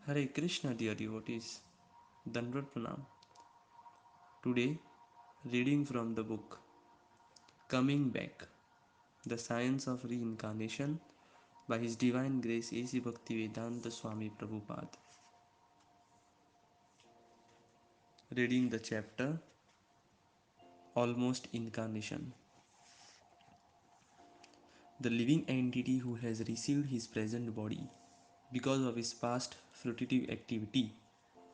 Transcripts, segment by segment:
Hare Krishna, dear devotees. Dandavat Pranam. Today, reading from the book Coming Back, The Science of Reincarnation by His Divine Grace A.C. Bhaktivedanta Swami Prabhupada. Reading the chapter Almost Incarnation. The living entity who has received his present body because of his past fruitive activity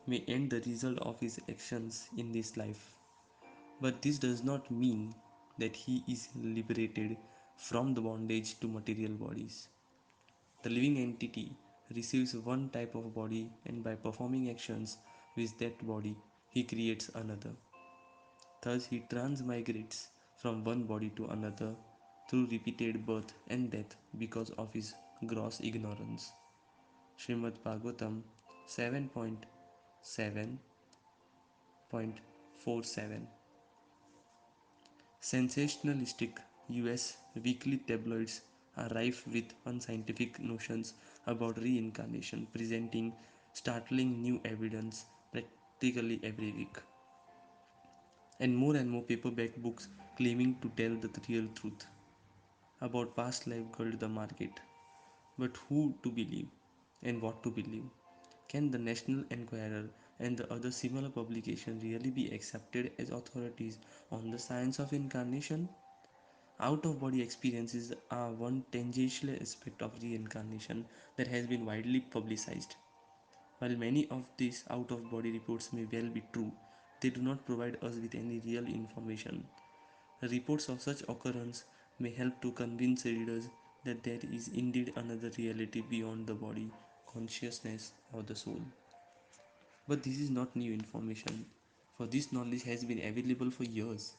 may end the result of his actions in this life. But this does not mean that he is liberated from the bondage to material bodies. The living entity receives one type of body, and by performing actions with that body, he creates another. Thus, he transmigrates from one body to another through repeated birth and death because of his gross ignorance. Srimad Bhagavatam 7.7.47. Sensationalistic US weekly tabloids are rife with unscientific notions about reincarnation, presenting startling new evidence practically every week. And more paperback books claiming to tell the real truth about past life guld the market. But who to believe and what to believe? Can the National Enquirer and the other similar publications really be accepted as authorities on the science of incarnation? Out of body experiences are one tangential aspect of reincarnation that has been widely publicized. While many of these out of body reports may well be true, they do not provide us with any real information. Reports of such occurrence may help to convince readers that there is indeed another reality beyond the body, consciousness, or the soul. But this is not new information, for this knowledge has been available for years.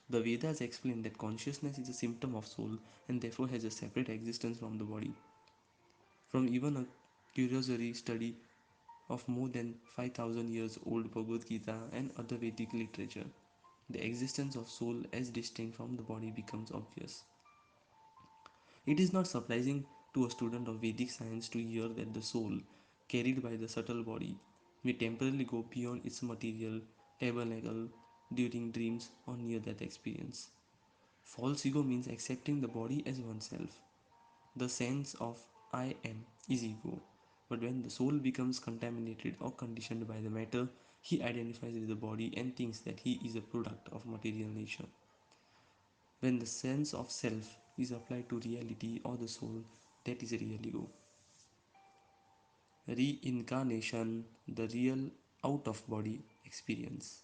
The Vedas explain that consciousness is a symptom of soul and therefore has a separate existence from the body. From even a cursory study of more than 5000 years old Bhagavad Gita and other Vedic literature, the existence of soul as distinct from the body becomes obvious. It is not surprising to a student of Vedic science to hear that the soul, carried by the subtle body, may temporarily go beyond its material tabernacle during dreams or near death experience. False ego means accepting the body as oneself. The sense of I am is ego. But when the soul becomes contaminated or conditioned by the matter, he identifies with the body and thinks that he is a product of material nature. When the sense of self is applied to reality or the soul, that is real ego. Reincarnation, the real out of body experience.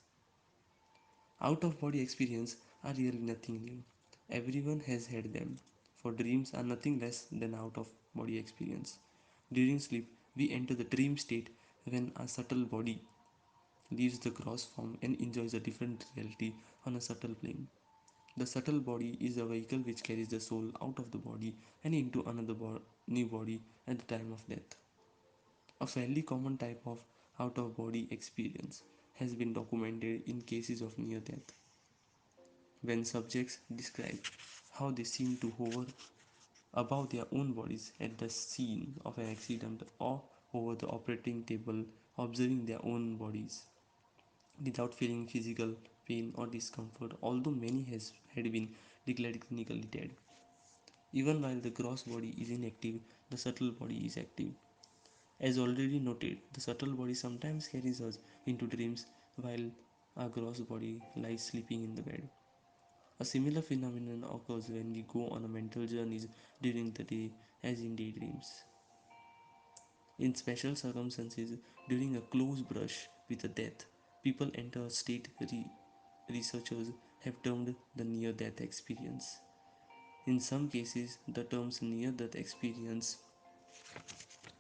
Out of body experience are really nothing new. Everyone has had them, for dreams are nothing less than out of body experience. During sleep, we enter the dream state when our subtle body leaves the gross form and enjoys a different reality on a subtle plane. The subtle body is a vehicle which carries the soul out of the body and into another new body at the time of death. A fairly common type of out of body experience has been documented in cases of near death, when subjects describe how they seem to hover above their own bodies at the scene of an accident or over the operating table observing their own bodies without feeling physical pain or discomfort, although many had been declared clinically dead. Even while the gross body is inactive, the subtle body is active. As already noted, the subtle body sometimes carries us into dreams while our gross body lies sleeping in the bed. A similar phenomenon occurs when we go on a mental journeys during the day, as in daydreams. In special circumstances, during a close brush with a death, people enter a state researchers have termed the near death experience. In some cases, the terms near death experience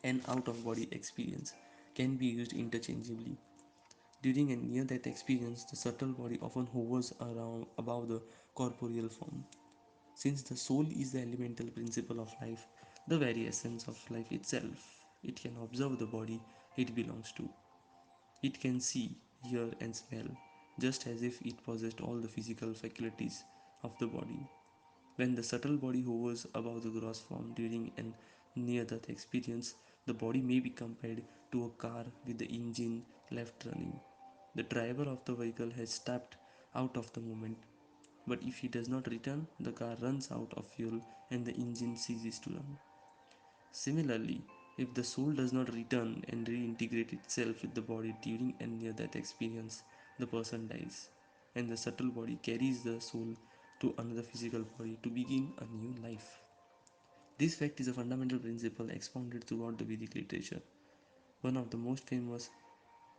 and out of body experience can be used interchangeably. During a near death experience, the subtle body often hovers around above the corporeal form. Since the soul is the elemental principle of life, the very essence of life itself, it can observe the body it belongs to. It can see, hear, and smell, just as if it possessed all the physical faculties of the body. When the subtle body hovers above the gross form during an near death experience, The body may be compared to a car with the engine left running. The driver of the vehicle has stepped out of the moment, but if he does not return, the car runs out of fuel and the engine ceases to run. Similarly, if the soul does not return and reintegrate itself with the body during a near death experience, the person dies, and the subtle body carries the soul to another physical body to begin a new life. This fact is a fundamental principle expounded throughout the Vedic literature. One of the most famous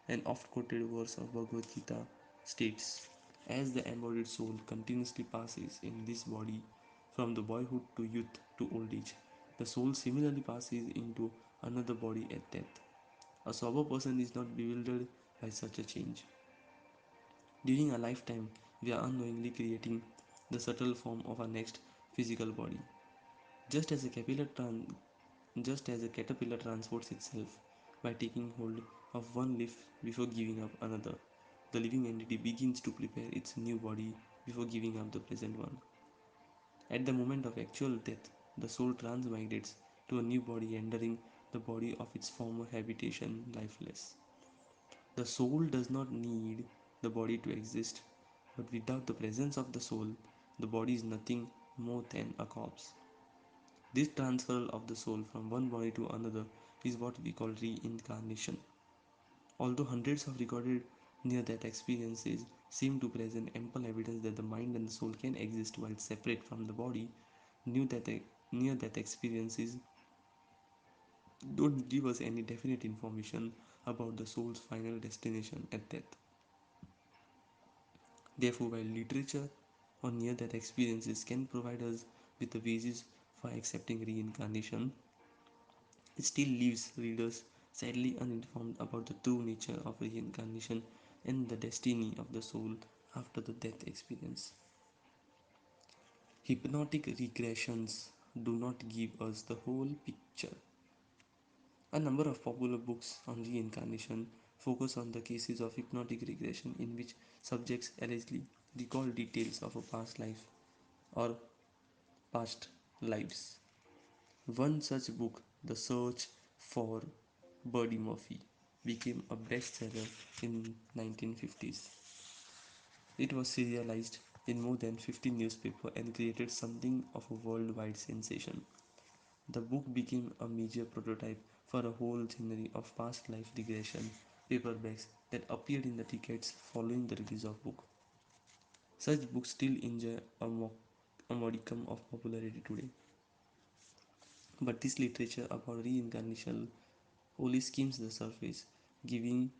and oft quoted verse of Bhagavad Gita states, as the embodied soul continuously passes in this body from the boyhood to youth to old age, the soul similarly passes into another body at death. A sober person is not bewildered by such a change. During a lifetime, we are unknowingly creating the subtle form of our next physical body. Just as a caterpillar transports itself by taking hold of one leaf before giving up another, the living entity begins to prepare its new body before giving up the present one. At the moment of actual death, the soul transmigrates to a new body, entering the body of its former habitation lifeless. The soul does not need the body to exist, but without the presence of the soul, the body is nothing more than a corpse. This transfer of the soul from one body to another is what we call reincarnation. Although hundreds of recorded near death experiences seem to present ample evidence that the mind and the soul can exist while separate from the body, near death experiences don't give us any definite information about the soul's final destination at death. Therefore, while literature on near death experiences can provide us with the basis for accepting reincarnation, it still leaves readers sadly uninformed about the true nature of reincarnation and the destiny of the soul after the death experience. Hypnotic regressions do not give us the whole picture. A number of popular books on reincarnation focus on the cases of hypnotic regression in which subjects allegedly recall details of a past life or past lives. One such book, The Search for Buddy Murphy, became a bestseller in 1950s. It was serialized in more than 50 newspapers and created something of a worldwide sensation. The book became a major prototype for a whole genre of past life regression paperbacks that appeared in the decades following the release of book. Such books still enjoy a modicum of popularity today. But this literature about reincarnation only skims the surface, giving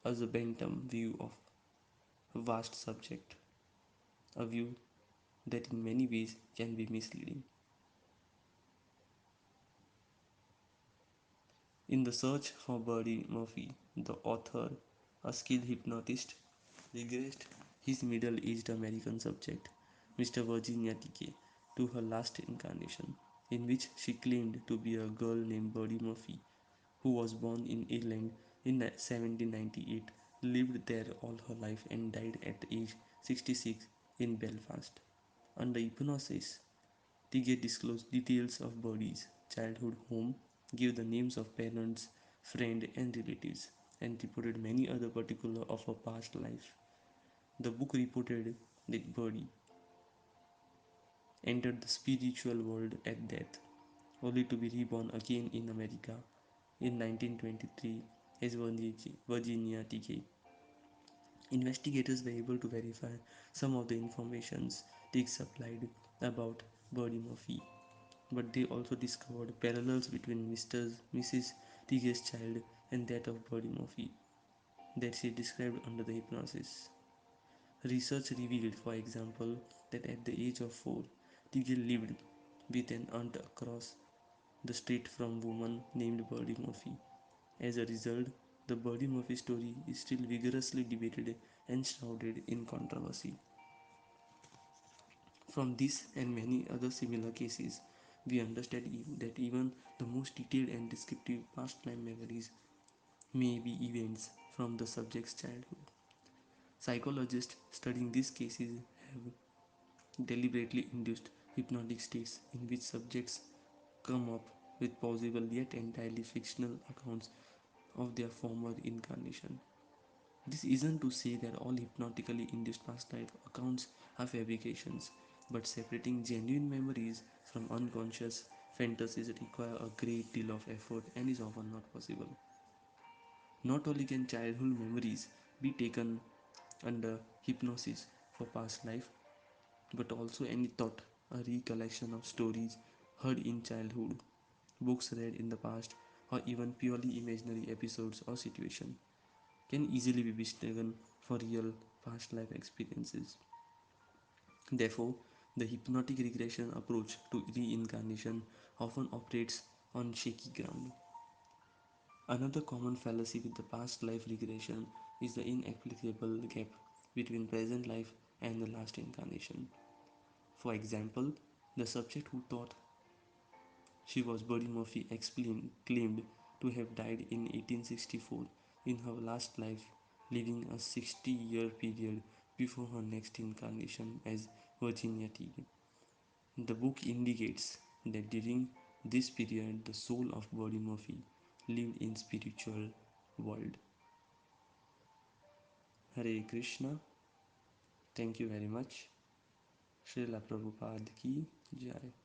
us a bantam view of a vast subject, a view that in many ways can be misleading. In the search for Buddy Murphy, the author, a skilled hypnotist, regressed his middle aged American subject, Mr. Virginia TK, to her last incarnation, in which she claimed to be a girl named Buddy Murphy, who was born in Ireland in 1798, lived there all her life, and died at age 66 in Belfast. Under hypnosis, TK disclosed details of Birdie's childhood home, gave the names of parents, friends, and relatives, and reported many other particulars of her past life. The book reported that Birdie entered the spiritual world at death, only to be reborn again in America in 1923 as Virginia TK. Investigators were able to verify some of the informations Tig supplied about Birdie Murphy, but they also discovered parallels between Mrs. Tigger's child and that of Birdie Murphy that she described under the hypnosis. Research revealed, for example, that at the age of 4, Tigger lived with an aunt across the street from a woman named Birdie Murphy. As a result, the Birdie Murphy story is still vigorously debated and shrouded in controversy. From this and many other similar cases, we understand that even the most detailed and descriptive past life memories may be events from the subject's childhood. Psychologists studying these cases have deliberately induced hypnotic states in which subjects come up with possible yet entirely fictional accounts of their former incarnation. This isn't to say that all hypnotically induced past life accounts are fabrications, but separating genuine memories from unconscious fantasies require a great deal of effort and is often not possible. Not only can childhood memories be taken under hypnosis for past life, but also any thought, a recollection of stories heard in childhood, books read in the past, or even purely imaginary episodes or situations can easily be mistaken for real past life experiences. Therefore, the hypnotic regression approach to reincarnation often operates on shaky ground. Another common fallacy with the past life regression is the inexplicable gap between present life and the last incarnation. For example, the subject who thought she was Buddy Murphy claimed to have died in 1864 in her last life, living a 60-year period before her next incarnation as Virginia Teague. The book indicates that during this period the soul of Buddy Murphy lived in spiritual world. Hare Krishna. Thank you very much. Srila Prabhupada ki Jai.